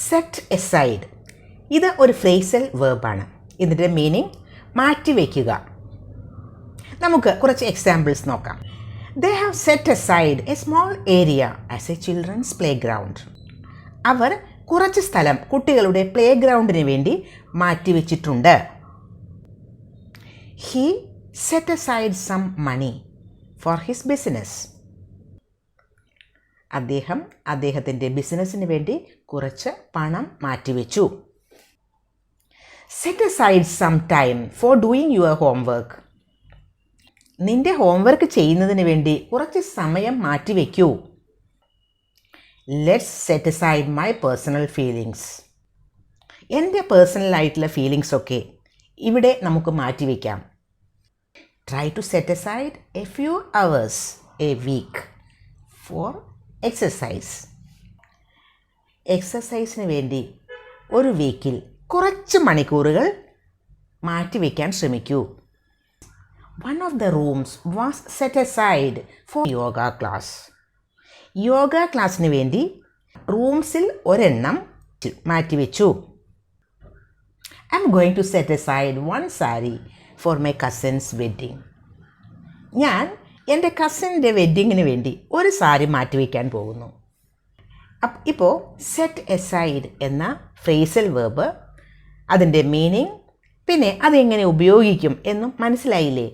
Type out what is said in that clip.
Set aside ഇത് ഒരു phrasal വേർബാണ്. ഇതിൻ്റെ മീനിങ് മാറ്റിവെക്കുക. നമുക്ക് കുറച്ച് എക്സാമ്പിൾസ് നോക്കാം. They have set aside a small area as a children's playground. അവർ കുറച്ച് സ്ഥലം കുട്ടികളുടെ പ്ലേ ഗ്രൗണ്ടിന് വേണ്ടി മാറ്റിവെച്ചിട്ടുണ്ട്. He set aside some money for his business. അദ്ദേഹത്തിൻ്റെ ബിസിനസ്സിന് വേണ്ടി കുറച്ച് പണം മാറ്റിവെച്ചു. Set aside some time for doing your homework. നിന്റെ ഹോംവർക്ക് ചെയ്യുന്നതിന് വേണ്ടി കുറച്ച് സമയം മാറ്റിവെക്കൂ. Let's set aside my personal feelings. എൻ്റെ പേഴ്സണലായിട്ടുള്ള ഫീലിങ്സ് ഒക്കെ ഇവിടെ നമുക്ക് മാറ്റിവെക്കാം. Try to set aside a few hours a week for exercise. എക്സസൈസിന് വേണ്ടി ഒരു വീക്കിൽ കുറച്ച് മണിക്കൂറുകൾ മാറ്റിവെക്കാൻ ശ്രമിക്കൂ. One of the rooms was set aside for yoga class. Yoga ക്ലാസ്സിന് വേണ്ടി റൂംസിൽ ഒരെണ്ണം മാറ്റിവെച്ചു. I am going to set aside one saree for my cousin's wedding. ഞാൻ എൻ്റെ കസിൻ്റെ വെഡ്ഡിങ്ങിന് വേണ്ടി ഒരു സാരി മാറ്റിവെക്കാൻ പോകുന്നു. ഇപ്പോൾ സെറ്റ് എസൈഡ് എന്ന ഫ്രേസൽ വേർബ്, അതിൻ്റെ മീനിങ്, പിന്നെ അതെങ്ങനെ ഉപയോഗിക്കും എന്നും മനസ്സിലായില്ലേ?